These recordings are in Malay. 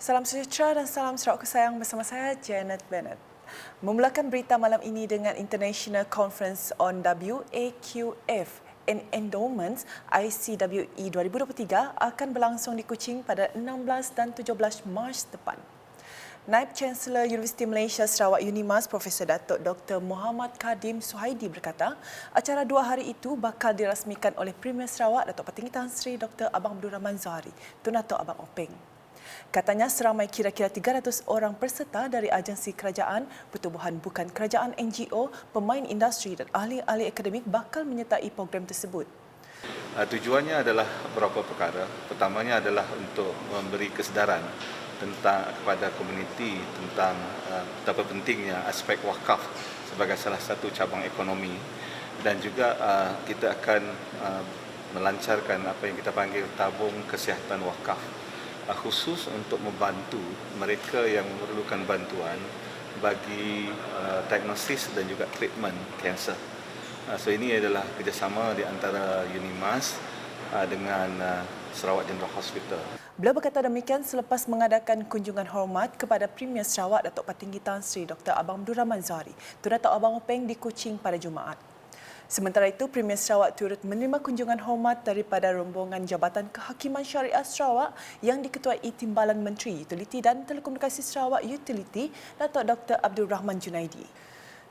Salam sejahtera dan salam Sarawak Kesayang bersama saya, Janet Bennett. Memulakan berita malam ini dengan International Conference on WAQF and Endowments ICWE 2023 akan berlangsung di Kuching pada 16 dan 17 Mac depan. Naib Chancellor Universiti Malaysia Sarawak UNIMAS Profesor Datuk Dr. Muhammad Kadim Suhaidi berkata, acara 2 hari itu bakal dirasmikan oleh Premier Sarawak Datuk Patinggi Tan Sri Dr. Abang Abdul Rahman Zahari, Tun Datuk Abang Openg. Katanya seramai kira-kira 300 orang peserta dari agensi kerajaan, pertubuhan bukan kerajaan NGO, pemain industri dan ahli-ahli akademik bakal menyertai program tersebut. Tujuannya adalah beberapa perkara. Pertamanya adalah untuk memberi kesedaran kepada komuniti tentang betapa pentingnya aspek wakaf sebagai salah satu cabang ekonomi, dan juga kita akan melancarkan apa yang kita panggil tabung kesihatan wakaf, khusus untuk membantu mereka yang memerlukan bantuan bagi diagnosis dan juga treatment kanser. So ini adalah kerjasama di antara UNIMAS dengan Sarawak General Hospital. Beliau berkata demikian selepas mengadakan kunjungan hormat kepada Premier Sarawak Datuk Patinggi Tan Sri Dr. Abang Abdul Rahman Zahari, Tun Datuk Abang Openg di Kuching pada Jumaat. Sementara itu, Premier Sarawak turut menerima kunjungan hormat daripada rombongan Jabatan Kehakiman Syariah Sarawak yang diketuai Timbalan Menteri Utiliti dan Telekomunikasi Sarawak Utiliti, Datuk Dr. Abdul Rahman Junaidi.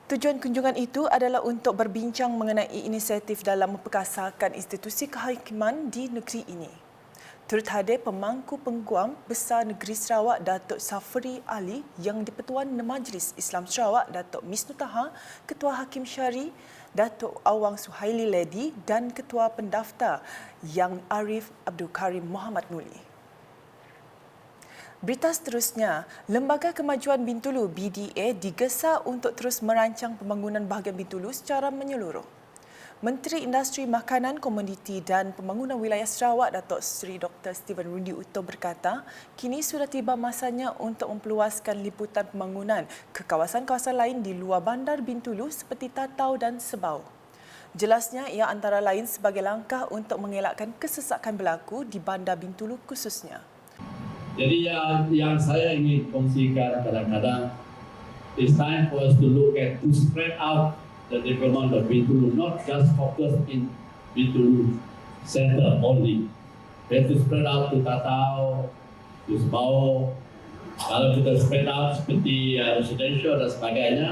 Tujuan kunjungan itu adalah untuk berbincang mengenai inisiatif dalam memperkasarkan institusi kehakiman di negeri ini. Turut hadir pemangku pengguam Besar Negeri Sarawak Datuk Safri Ali, Yang di-Pertuan Majlis Islam Sarawak Datuk Misnu Taha, Ketua Hakim Syari Datuk Awang Suhaili Ledi dan Ketua Pendaftar Yang Arif Abdul Karim Muhammad Muli. Berita seterusnya, Lembaga Kemajuan Bintulu BDA digesa untuk terus merancang pembangunan bahagian Bintulu secara menyeluruh. Menteri Industri Makanan, Komoditi dan Pembangunan Wilayah Sarawak Datuk Seri Dr. Steven Rundi Utto berkata, kini sudah tiba masanya untuk memperluaskan liputan pembangunan ke kawasan-kawasan lain di luar bandar Bintulu seperti Tatau dan Sebau. Jelasnya, ia antara lain sebagai langkah untuk mengelakkan kesesakan berlaku di bandar Bintulu khususnya. Jadi yang saya ingin kongsikan kadang-kadang, it's time for us to look at to spread out the development of Bintulu, not just focus in Bintulu center only. We have to spread out to Tatau, to Sebau. Kalau kita spread out seperti residential dan sebagainya,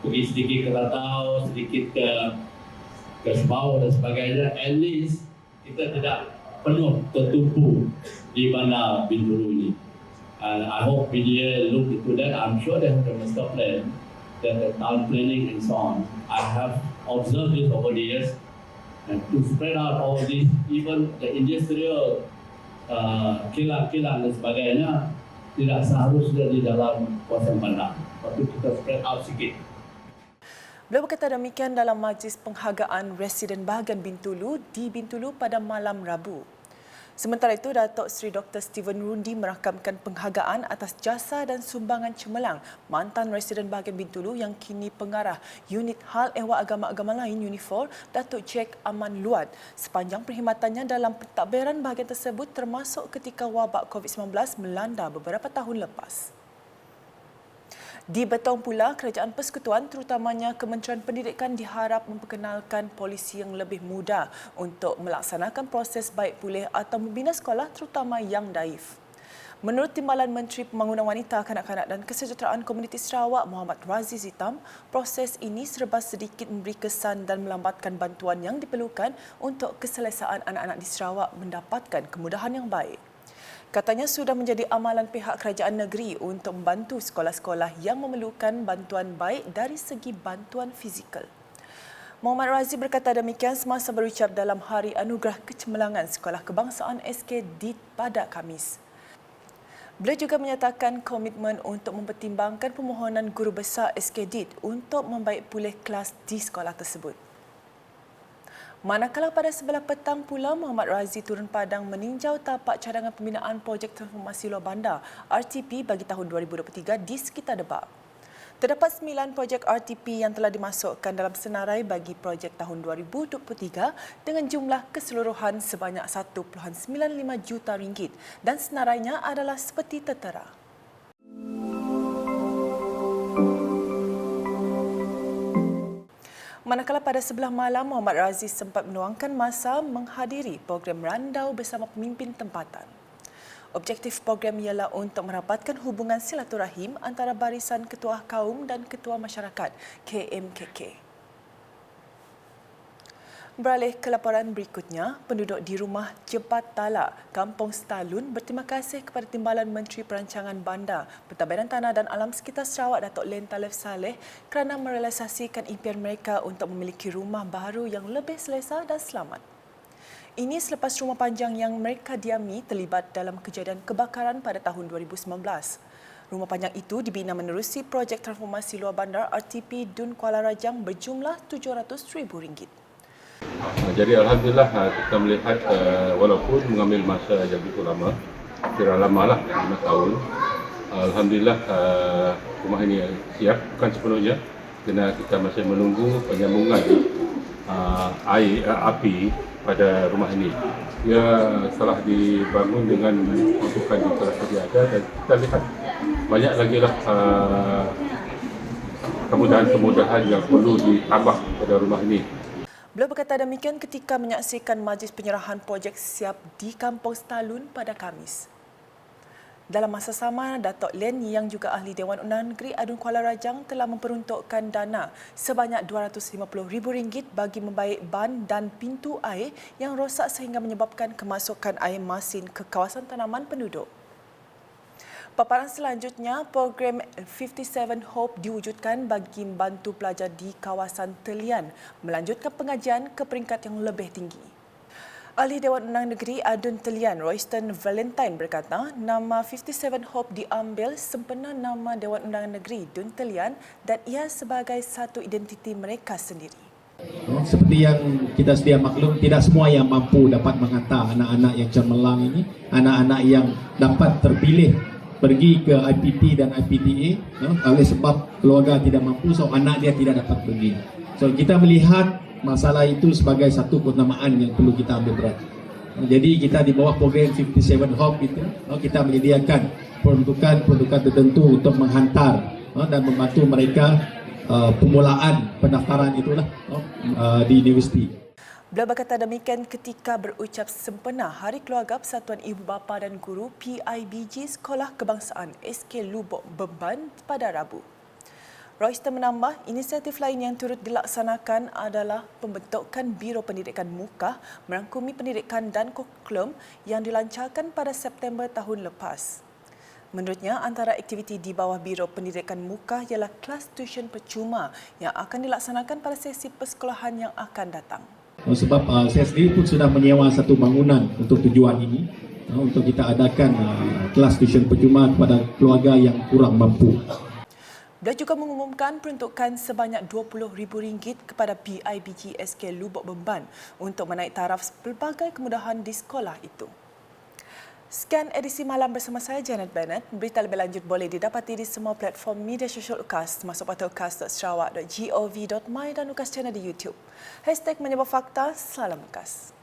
pergi sedikit ke Tatau, sedikit ke Sebau dan sebagainya, at least kita tidak penuh tertumpu di bandar Bintulu ini. And I hope PDA look into that. I'm sure they have the master plan, the town planning and so on. I have observed this over the years, and to spread out all this, even the industrial kilang-kilang dan sebagainya, tidak seharusnya di dalam kawasan bandar, tapi kita spread out sikit. Beliau berkata demikian dalam majlis penghargaan residen bahagian Bintulu di Bintulu pada malam Rabu. Sementara itu, Datuk Seri Dr. Steven Rundi merakamkan penghargaan atas jasa dan sumbangan cemerlang mantan residen bahagian Bintulu yang kini pengarah Unit Hal Ehwal Agama-Agama Lain Unifor, Datuk Jack Aman Luad, sepanjang perkhidmatannya dalam pentadbiran bahagian tersebut termasuk ketika wabak COVID-19 melanda beberapa tahun lepas. Di Betong pula, Kerajaan Persekutuan terutamanya Kementerian Pendidikan diharap memperkenalkan polisi yang lebih mudah untuk melaksanakan proses baik pulih atau membina sekolah terutama yang daif. Menurut Timbalan Menteri Pembangunan Wanita, Kanak-kanak dan Kesejahteraan Komuniti Sarawak Muhammad Raziz Hitam, proses ini serba sedikit memberi kesan dan melambatkan bantuan yang diperlukan untuk keselesaan anak-anak di Sarawak mendapatkan kemudahan yang baik. Katanya sudah menjadi amalan pihak kerajaan negeri untuk membantu sekolah-sekolah yang memerlukan bantuan baik dari segi bantuan fizikal. Muhammad Razi berkata demikian semasa berucap dalam Hari Anugerah Kecemerlangan Sekolah Kebangsaan SK DIT pada Khamis. Beliau juga menyatakan komitmen untuk mempertimbangkan permohonan guru besar SK DIT untuk membaik pulih kelas di sekolah tersebut. Manakala pada sebelah petang pula, Muhammad Razi turun padang meninjau tapak cadangan pembinaan projek transformasi luar bandar RTP bagi tahun 2023 di sekitar Debak. Terdapat 9 projek RTP yang telah dimasukkan dalam senarai bagi projek tahun 2023 dengan jumlah keseluruhan sebanyak 1.95 juta ringgit dan senarainya adalah seperti tertera. Manakala pada sebelah malam, Muhammad Raziz sempat meluangkan masa menghadiri program randau bersama pemimpin tempatan. Objektif program ialah untuk merapatkan hubungan silaturahim antara barisan ketua kaum dan ketua masyarakat KMKK. Beralih ke laporan berikutnya, penduduk di rumah Jebat Tala, Kampung Stalun berterima kasih kepada Timbalan Menteri Perancangan Bandar, Pentadbiran Tanah dan Alam Sekitar Sarawak Datuk Len Talib Saleh kerana merealisasikan impian mereka untuk memiliki rumah baru yang lebih selesa dan selamat. Ini selepas rumah panjang yang mereka diami terlibat dalam kejadian kebakaran pada tahun 2019. Rumah panjang itu dibina menerusi projek transformasi luar bandar RTP Dun Kuala Rajang berjumlah RM700,000. Jadi Alhamdulillah kita melihat walaupun mengambil masa yang begitu lama, kira lama lah 5 tahun. Alhamdulillah rumah ini siap, bukan sepenuhnya kerana kita masih menunggu penyambungan api pada rumah ini. Ia telah dibangun dengan untukan yang telah sedia ada dan kita lihat banyak lagi lah kemudahan-kemudahan yang perlu ditambah pada rumah ini. Beliau berkata demikian ketika menyaksikan majlis penyerahan projek siap di Kampung Stalun pada Khamis. Dalam masa sama, Datuk Len yang juga ahli Dewan Undangan Negeri Adun Kuala Rajang telah memperuntukkan dana sebanyak RM250,000 bagi membaik ban dan pintu air yang rosak sehingga menyebabkan kemasukan air masin ke kawasan tanaman penduduk. Paparan selanjutnya, program 57 Hope diwujudkan bagi membantu pelajar di kawasan talian melanjutkan pengajian ke peringkat yang lebih tinggi. Ahli Dewan Undangan Negeri Adun Talian, Royston Valentine berkata, nama 57 Hope diambil sempena nama Dewan Undangan Negeri Dun Talian dan ia sebagai satu identiti mereka sendiri. Seperti yang kita sedia maklum, tidak semua yang mampu dapat menghantar anak-anak yang cemerlang ini, anak-anak yang dapat terpilih pergi ke IPT dan IPTA oleh sebab keluarga tidak mampu, so anak dia tidak dapat pergi. So kita melihat masalah itu sebagai satu keutamaan yang perlu kita ambil berat. Jadi kita di bawah program 57 Hope itu kita menyediakan peruntukan tertentu untuk menghantar dan membantu mereka permulaan pendaftaran itulah di universiti. Beliau berkata demikian ketika berucap sempena Hari Keluarga Persatuan Ibu Bapa dan Guru PIBG Sekolah Kebangsaan SK Lubuk Beban pada Rabu. Royston menambah, inisiatif lain yang turut dilaksanakan adalah pembentukan Biro Pendidikan Muka merangkumi pendidikan dan kurikulum yang dilancarkan pada September tahun lepas. Menurutnya, antara aktiviti di bawah Biro Pendidikan Muka ialah kelas tuition percuma yang akan dilaksanakan pada sesi persekolahan yang akan datang. Sebab saya sendiri pun sudah menyewa satu bangunan untuk tujuan ini, untuk kita adakan kelas tuition percuma kepada keluarga yang kurang mampu. Beliau juga mengumumkan peruntukan sebanyak RM20,000 kepada PIBG SK Lubuk Beban untuk menaik taraf pelbagai kemudahan di sekolah itu. Sekian edisi malam bersama saya Janet Bennett. Berita lebih lanjut boleh didapati di semua platform media sosial UKAS termasuk portal ukas.sarawak.gov.my dan UKAS channel di YouTube. #menyebab fakta, salam UKAS.